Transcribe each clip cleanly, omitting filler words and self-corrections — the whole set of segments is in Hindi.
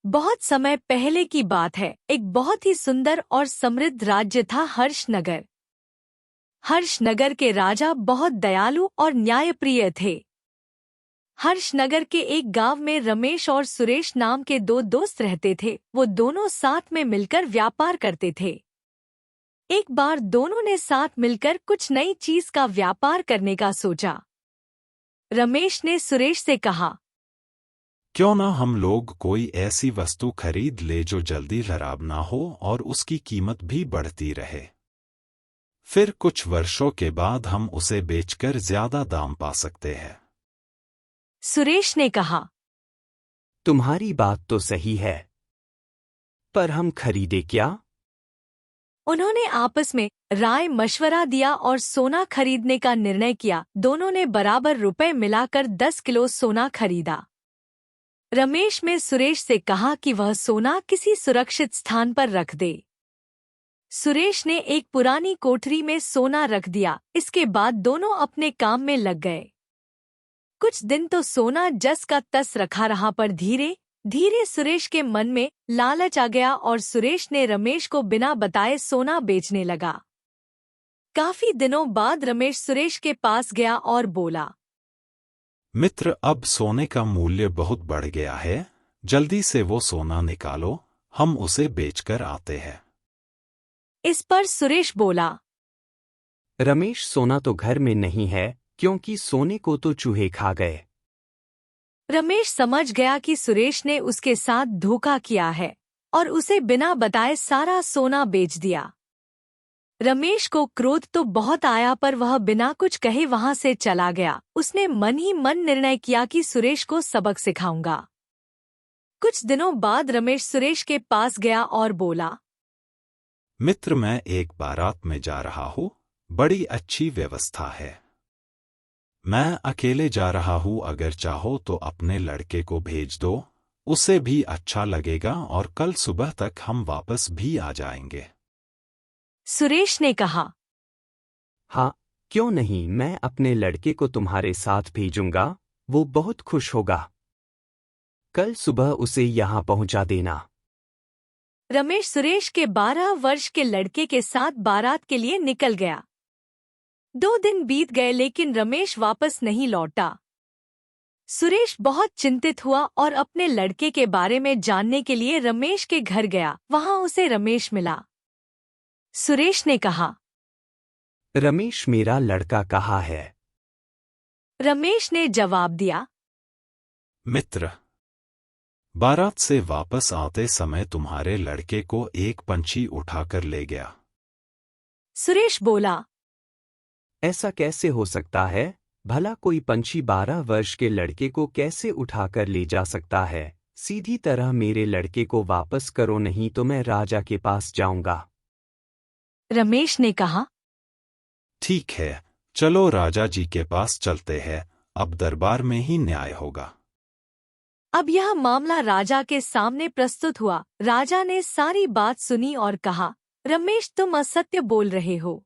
बहुत समय पहले की बात है। एक बहुत ही सुंदर और समृद्ध राज्य था हर्षनगर। हर्षनगर के राजा बहुत दयालु और न्यायप्रिय थे। हर्षनगर के एक गांव में रमेश और सुरेश नाम के दो दोस्त रहते थे। वो दोनों साथ में मिलकर व्यापार करते थे। एक बार दोनों ने साथ मिलकर कुछ नई चीज का व्यापार करने का सोचा। रमेश ने सुरेश से कहा, क्यों ना हम लोग कोई ऐसी वस्तु खरीद ले जो जल्दी खराब ना हो और उसकी कीमत भी बढ़ती रहे। फिर कुछ वर्षों के बाद हम उसे बेचकर ज्यादा दाम पा सकते हैं। सुरेश ने कहा, तुम्हारी बात तो सही है, पर हम खरीदे क्या? उन्होंने आपस में राय मशवरा दिया और सोना खरीदने का निर्णय किया। दोनों ने बराबर रुपए मिलाकर 10 किलो सोना खरीदा। रमेश ने सुरेश से कहा कि वह सोना किसी सुरक्षित स्थान पर रख दे। सुरेश ने एक पुरानी कोठरी में सोना रख दिया। इसके बाद दोनों अपने काम में लग गए। कुछ दिन तो सोना जस का तस रखा रहा, पर धीरे धीरे सुरेश के मन में लालच आ गया और सुरेश ने रमेश को बिना बताए सोना बेचने लगा। काफी दिनों बाद रमेश सुरेश के पास गया और बोला, मित्र, अब सोने का मूल्य बहुत बढ़ गया है। जल्दी से वो सोना निकालो, हम उसे बेचकर आते हैं। इस पर सुरेश बोला, रमेश, सोना तो घर में नहीं है, क्योंकि सोने को तो चूहे खा गए। रमेश समझ गया कि सुरेश ने उसके साथ धोखा किया है और उसे बिना बताए सारा सोना बेच दिया। रमेश को क्रोध तो बहुत आया, पर वह बिना कुछ कहे वहां से चला गया। उसने मन ही मन निर्णय किया कि सुरेश को सबक सिखाऊंगा। कुछ दिनों बाद रमेश सुरेश के पास गया और बोला, मित्र, मैं एक बारात में जा रहा हूँ। बड़ी अच्छी व्यवस्था है। मैं अकेले जा रहा हूँ। अगर चाहो तो अपने लड़के को भेज दो, उसे भी अच्छा लगेगा और कल सुबह तक हम वापस भी आ जाएंगे। सुरेश ने कहा, हाँ, क्यों नहीं, मैं अपने लड़के को तुम्हारे साथ भेजूंगा। वो बहुत खुश होगा। कल सुबह उसे यहाँ पहुँचा देना। रमेश सुरेश के 12 वर्ष के लड़के के साथ बारात के लिए निकल गया। 2 दिन बीत गए लेकिन रमेश वापस नहीं लौटा। सुरेश बहुत चिंतित हुआ और अपने लड़के के बारे में जानने के लिए रमेश के घर गया। वहां उसे रमेश मिला। सुरेश ने कहा, रमेश, मेरा लड़का कहाँ है? रमेश ने जवाब दिया, मित्र, बारात से वापस आते समय तुम्हारे लड़के को एक पंछी उठाकर ले गया। सुरेश बोला, ऐसा कैसे हो सकता है? भला कोई पंछी 12 वर्ष के लड़के को कैसे उठाकर ले जा सकता है? सीधी तरह मेरे लड़के को वापस करो, नहीं तो मैं राजा के पास जाऊंगा। रमेश ने कहा, ठीक है, चलो राजा जी के पास चलते हैं। अब दरबार में ही न्याय होगा। अब यह मामला राजा के सामने प्रस्तुत हुआ। राजा ने सारी बात सुनी और कहा, रमेश, तुम असत्य बोल रहे हो।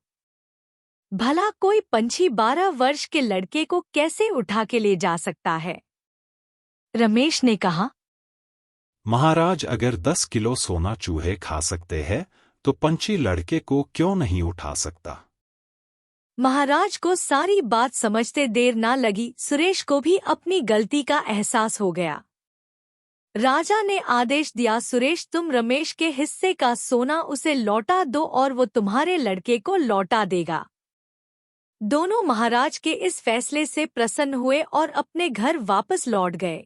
भला कोई पंछी 12 वर्ष के लड़के को कैसे उठा के ले जा सकता है? रमेश ने कहा, महाराज, अगर 10 किलो सोना चूहे खा सकते हैं तो पंछी लड़के को क्यों नहीं उठा सकता? महाराज को सारी बात समझते देर ना लगी। सुरेश को भी अपनी गलती का एहसास हो गया। राजा ने आदेश दिया, सुरेश, तुम रमेश के हिस्से का सोना उसे लौटा दो और वो तुम्हारे लड़के को लौटा देगा। दोनों महाराज के इस फैसले से प्रसन्न हुए और अपने घर वापस लौट गए।